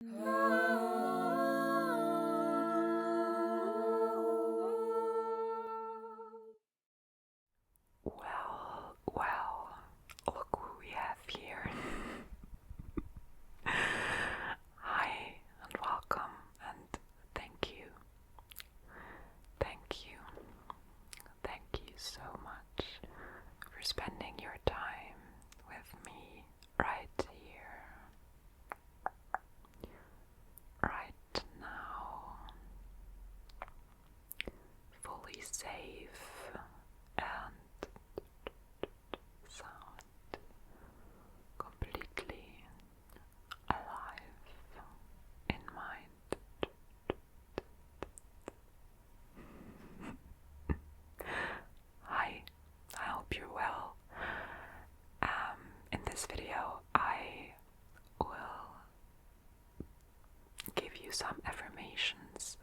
Well, look who we have here. Hi and welcome and thank you. Thank you. Thank you so much for spending your time with me right here, right now, fully safe and sound, completely alive in mind. Hi, I hope you're well. In this video I will give you some affirmations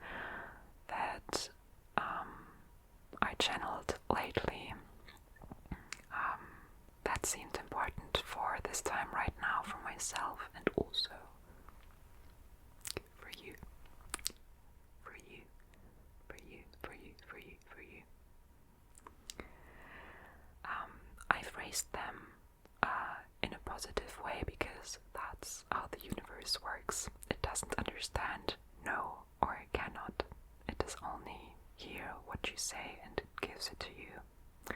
that I channeled lately. That seemed important for this time right now for myself and also for you. For you. For you. For you. For you. For you. I phrased them in a positive way because that's how the universe works. It doesn't understand no or it cannot. It does only hear what you say and it gives it to you.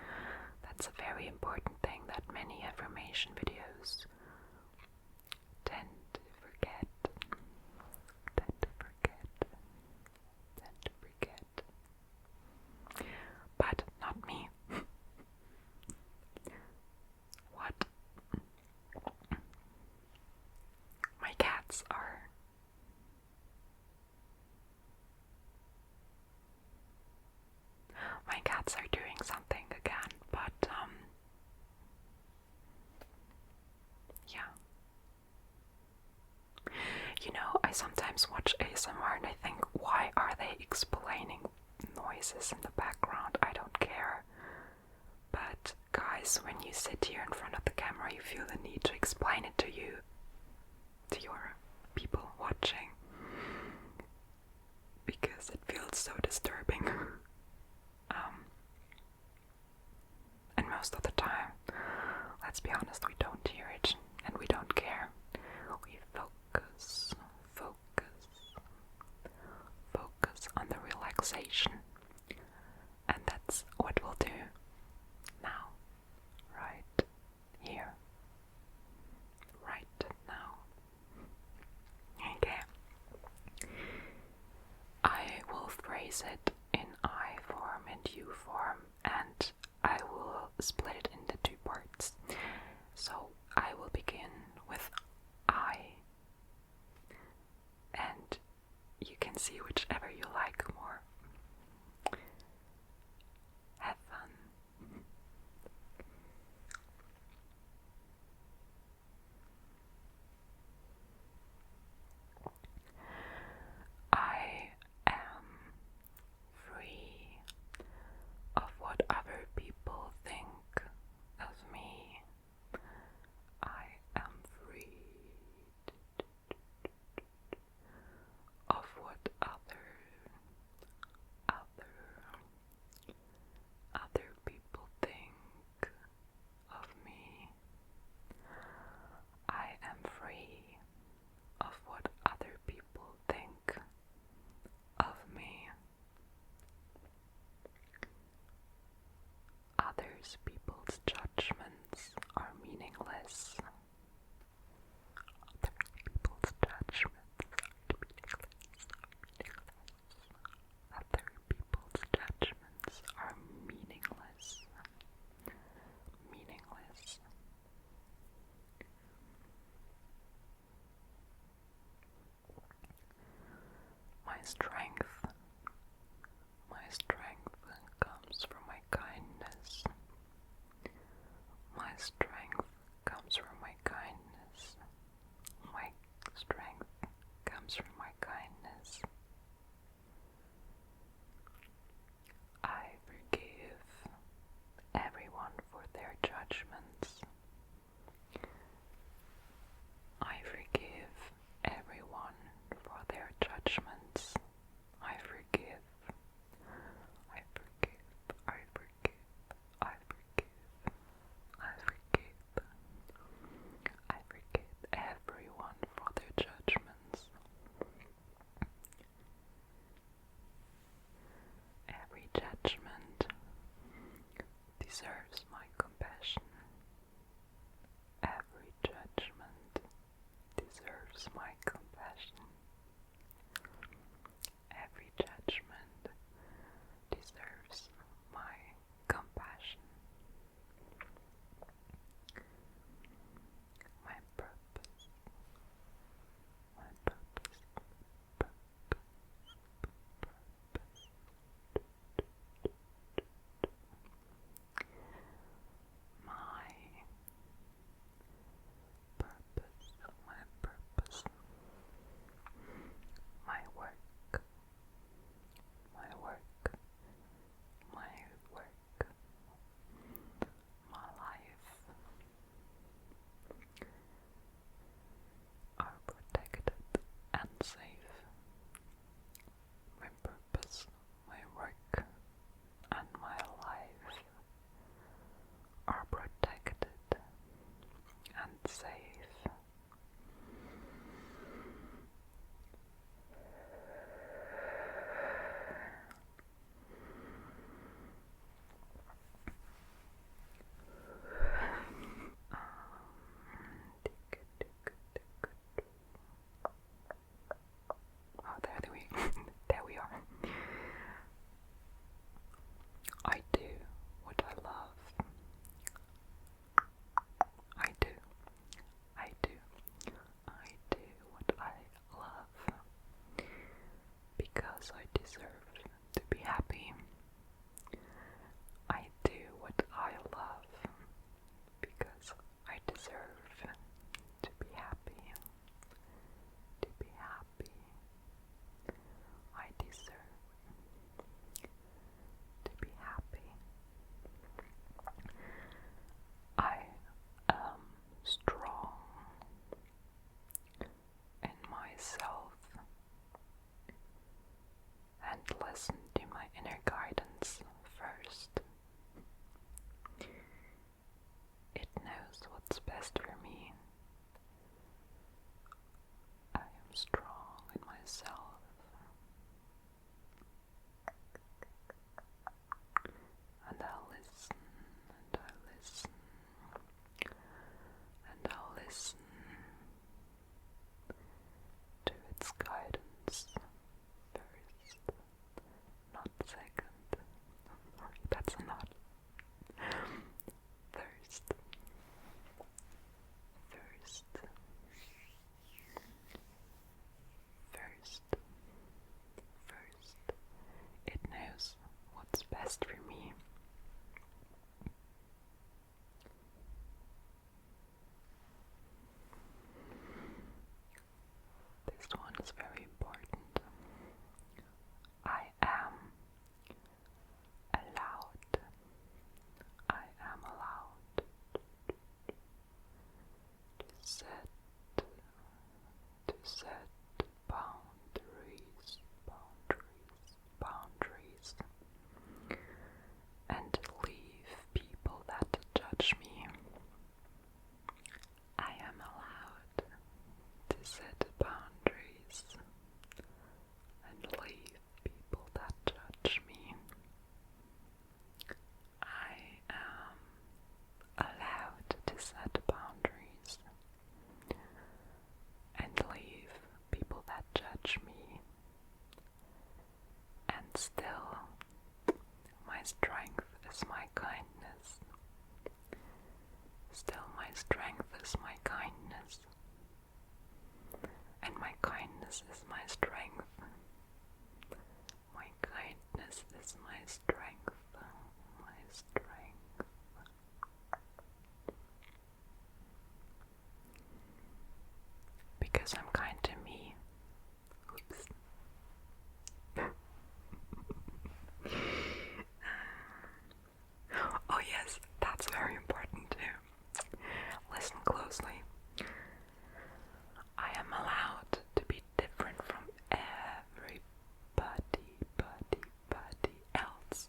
That's a very important thing that many affirmation videos tend to forget. But not me. What? My cats are doing something again, but yeah. You know, I sometimes watch ASMR and I think, why are they explaining noises in the background? I don't care. But guys, when you sit here in front of the camera, you feel the need to explain it to your people watching, because it feels so disturbing. And most of the time, let's be honest, we don't hear it and we don't care. We focus on the relaxation, and that's what we'll do now, right here, right now. Okay, I will phrase it in I form and you form, and I will split it into two parts. So I will begin with I, and you can see whichever you like more. Have fun. I am free of what other people think of me. I am free of what other people think of me. I am free of what other people think of me. Others people's judgments are meaningless. Other people's judgments are meaningless. Other people's judgments are meaningless. Meaningless. My strength comes from my kindness. My strength comes from my kindness. My strength comes from my kindness. I forgive everyone for their judgments. I forgive everyone best for me. I am strong in myself. And I'll listen, and I'll listen, and I'll listen to its guidance first, not second. Sorry, that's a not. First. First. It knows what's best for me. This one is very important. I am allowed. I am allowed to set boundaries, and leave people that judge me. I am allowed to set boundaries and leave people that judge me. I am allowed to set boundaries and leave people that judge me. And still, my strength is my kindness. Still, my strength is my kindness. And my kindness is my strength. My kindness is my strength. My strength. Because I'm kind to me. Oops. Oh yes, that's very important too. Listen closely. I am allowed to be different from everybody else.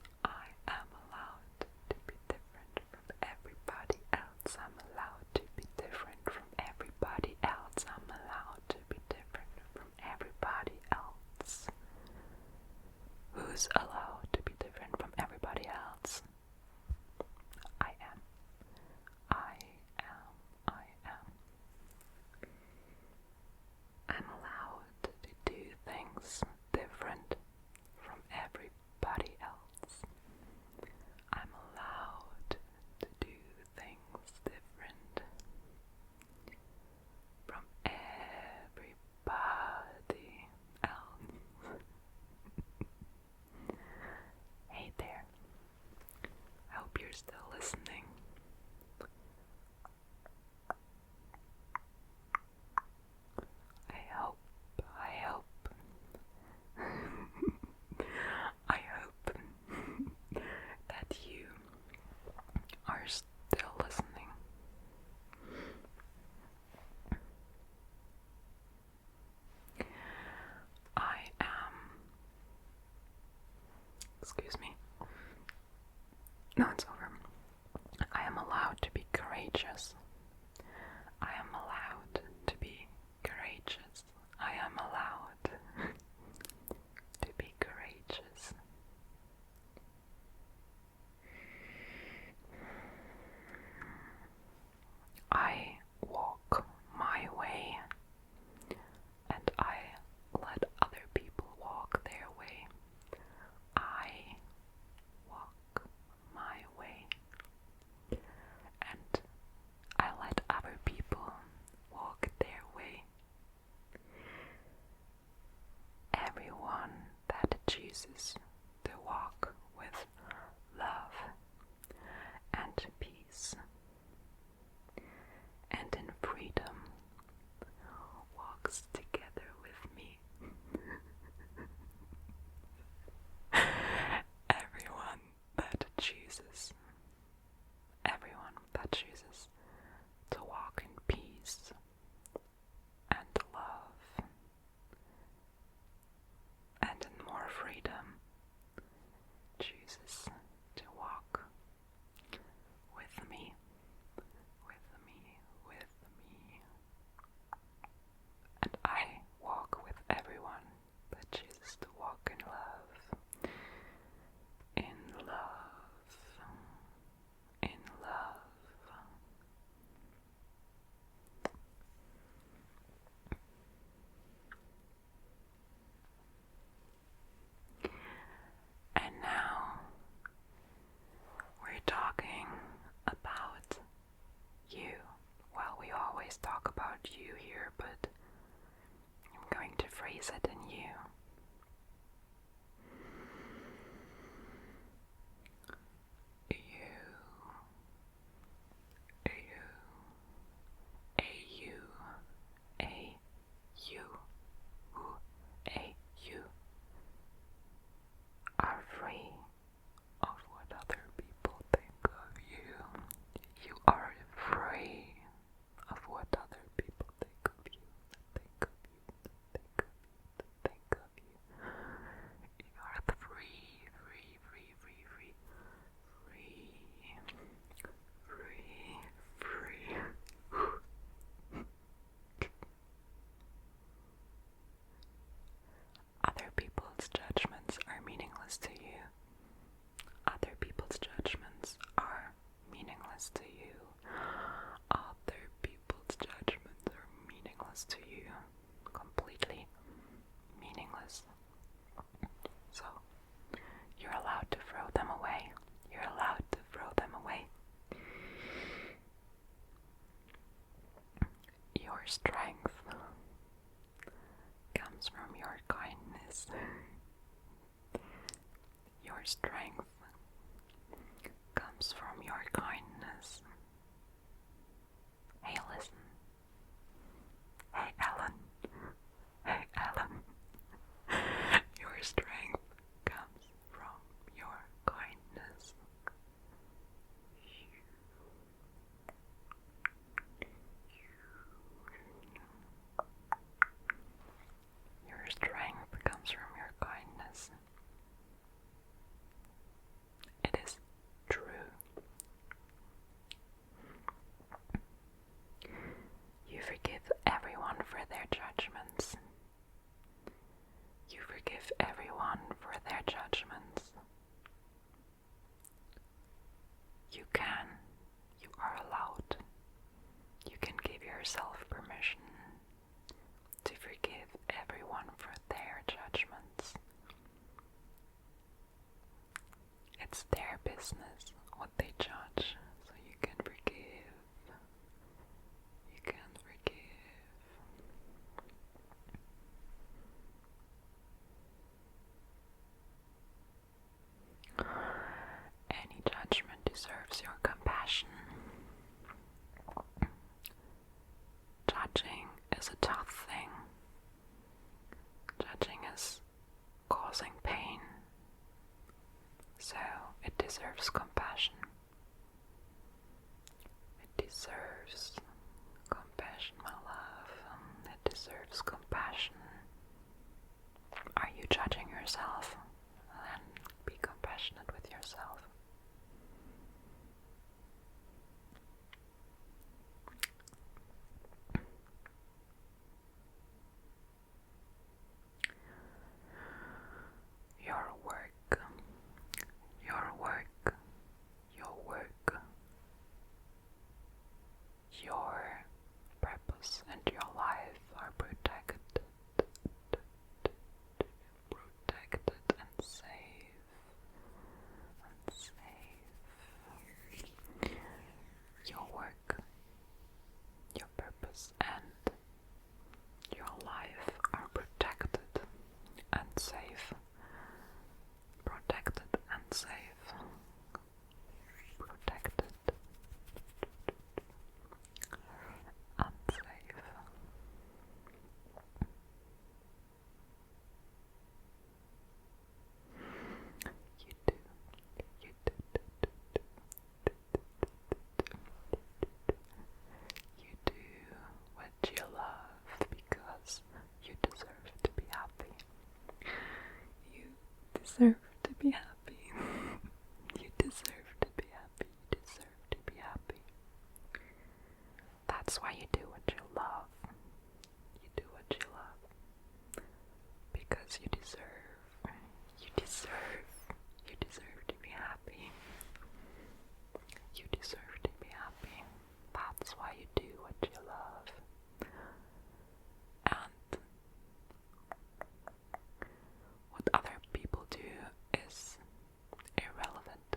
Your strength comes from your kindness. Your strength comes from your kindness. Hey, listen. Hey, Alan. Hey, Alan. Your strength comes from your kindness. Your strength comes from your kindness. It is true. You forgive everyone for their judgments. You forgive everyone for their judgments. You are allowed. You can give yourself permission to forgive everyone for their judgments. It's their business what they judge, so you can forgive. You can forgive. Any judgment deserves your compassion. Judging is a tough thing. Judging is causing pain. So it deserves compassion. It deserves compassion, my love. It deserves compassion. Are you judging yourself? Then be compassionate with yourself. Your work, your work, your work, your purpose and your life are protected and safe. Your work, your purpose and your life are protected and safe. Protected and safe. Protected and safe. You do what you love because you deserve to be happy. You deserve to be happy. You deserve to be happy. You deserve to be happy. That's why you do what you love. You do what you love. Because you deserve. You deserve. You deserve to be happy. You deserve to be happy. That's why you do what you love. And what other people do is irrelevant.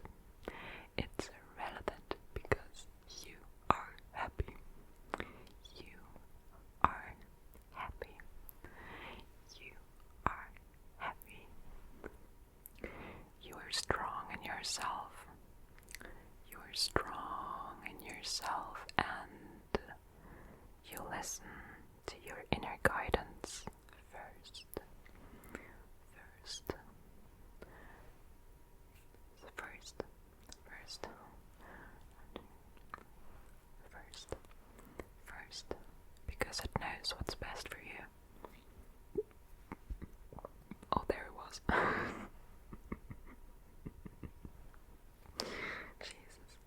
It's irrelevant because you are happy. You are happy. You are happy. You are strong in yourself. You are strong in yourself and you listen to your inner guidance first. Because it knows what's best for you. Oh, there it was. Jesus.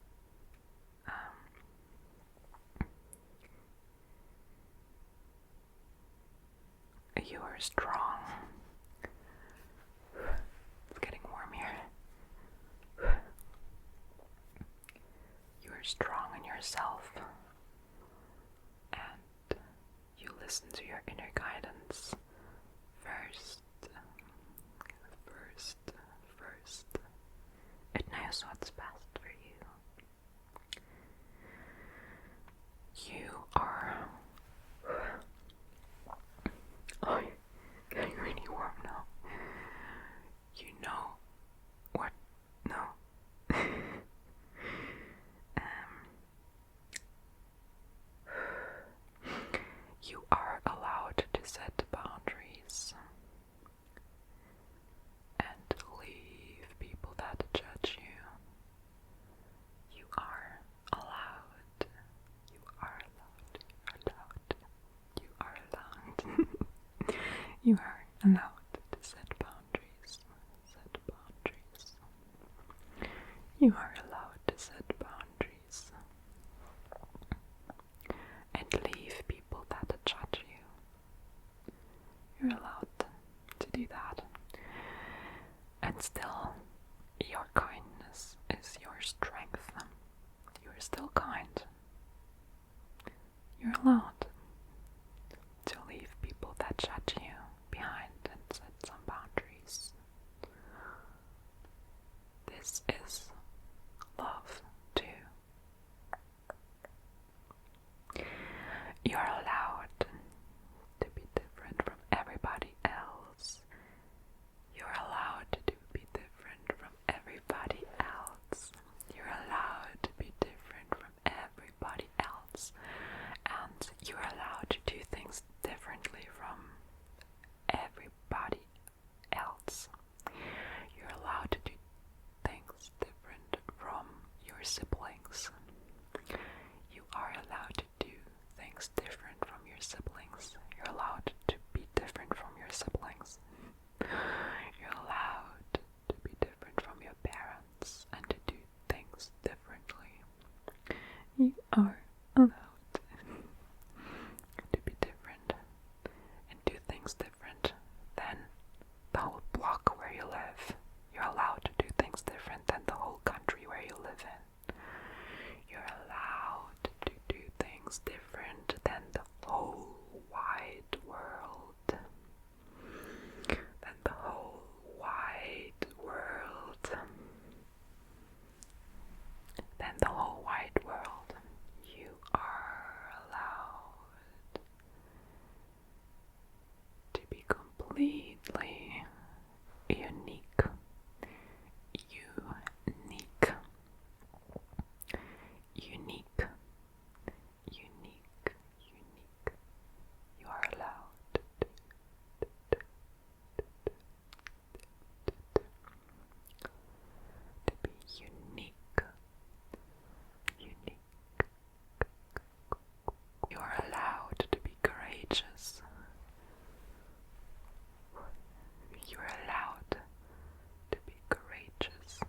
You are strong. It's getting warm here. You are strong in yourself. And you listen to your inner guidance first. It knows what's best for you. You are You are allowed to set boundaries. Set boundaries. You are allowed to set boundaries. And leave people that judge you. You're allowed to do that. And still, your kindness is your strength. You are still kind. You're allowed to leave people that judge you behind and set some boundaries. This is love too. You're allowed to be different from everybody else. You're allowed to be different from everybody else. You're allowed to be different from everybody else. And you're allowed to do things differently from everybody else. You're allowed to do things different from your siblings. You are allowed to do things different from your siblings. You're allowed to be different from your siblings. You're allowed to be different from your parents and to do things differently. You are allowed to be different and do things different than the whole block where you live. You're allowed to do things different than the whole country where you live in. You're allowed to do things different than the whole wide world. Than the whole wide world. Than the whole wide world. You are allowed to be completely unique. Unique. Unique. Unique. Unique. You are allowed to be unique. Unique. You are allowed to be courageous. You are allowed to be courageous.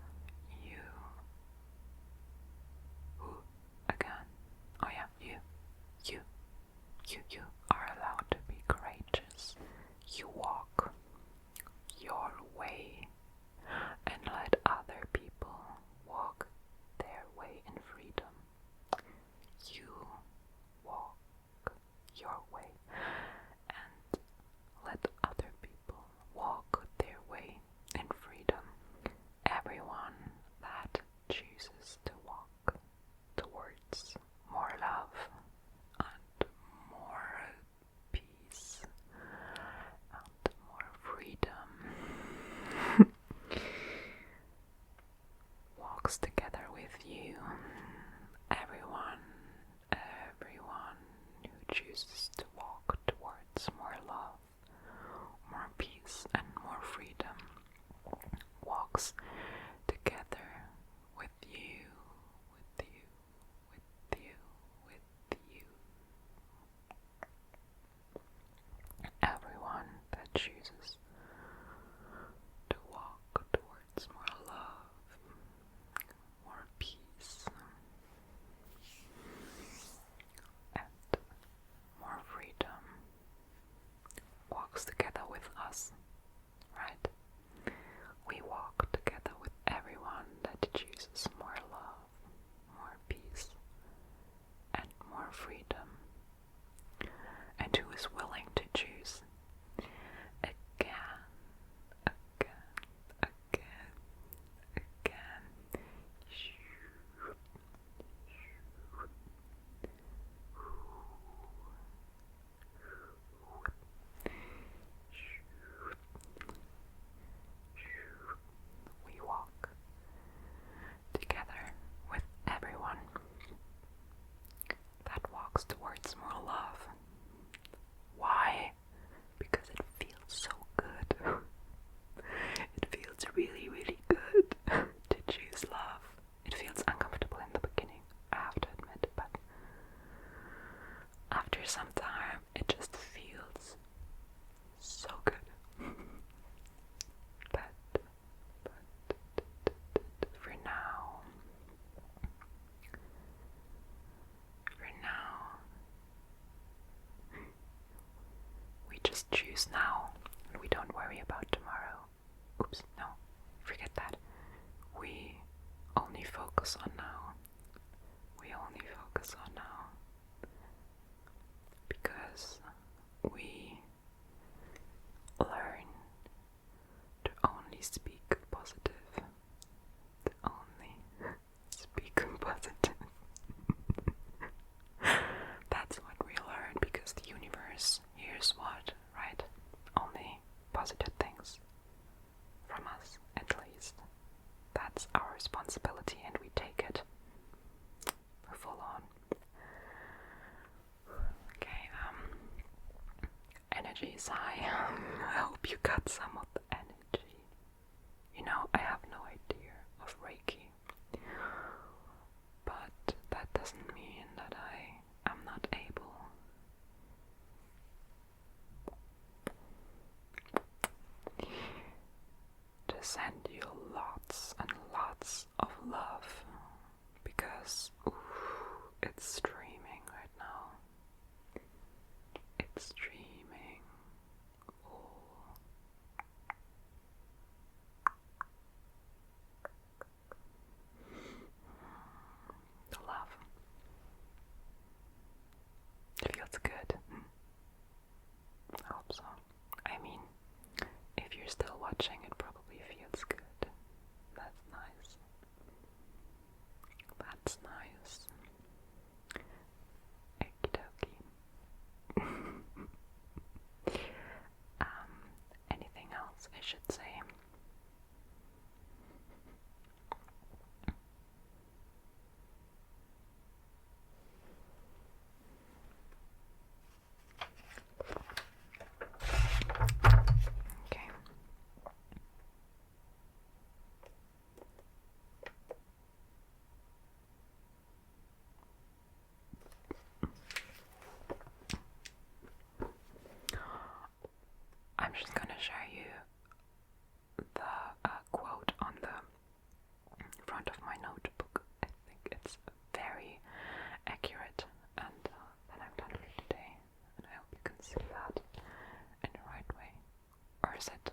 You. Who? Again. Oh yeah, you. You are allowed to be courageous. You walk your way and let other people walk their way in freedom. You walk your way and let other people walk their way in freedom. Everyone that chooses to walk towards more love and more peace and more freedom walks together with you. Everyone who chooses to walk towards more love, more peace and more freedom walks together with you, with you, with you, with you. Everyone that chooses to walk towards more love, more peace, and more freedom walks together with us, right? We walk together with everyone that chooses more love, more peace, and more freedom, and who is willing to choose again, again, again, again. We walk together with everyone that walks towards more love. Why? Because it feels so good. It feels really, really good to choose love. It feels uncomfortable in the beginning, I have to admit, but after some time, it just feels so good. just choose now, and we don't worry about tomorrow. Oops, no, forget that. We only focus on now. We only focus on now. Because we learn to only speak positive. To only speak positive. That's what we learn, because the universe hears what, right? Only positive things. From us, at least. That's our responsibility, and we take it full on. Okay, energy is high. I hope you got some of the energy. You know, I have no idea of Reiki, but that doesn't mean that I am not able to send you lots and lots of love, because it's streaming right now. It's streaming. The love. It feels good. I hope so. I mean, if you're still watching, it probably feels good. That's nice. That's nice. Okie dokie. Anything else I should say? Okay. I'm just gonna show you the quote on the front of my notebook. I think it's very accurate, and that I've done for today, and I hope you can see that in the right way. Or is it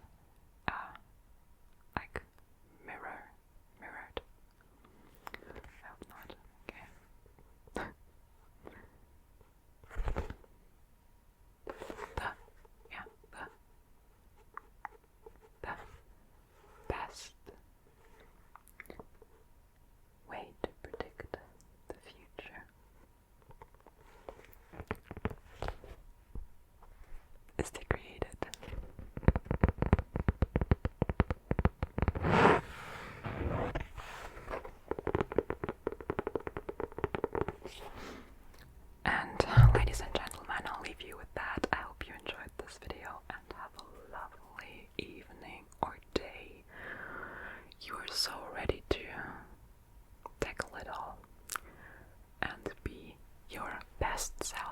like mirrored? I hope not. Okay. The best way to predict the future is to create it. And ladies and gentlemen, I'll leave you with that. I hope you enjoyed this video, and have a lovely evening or day. You are so ready to tackle it all and be your best self.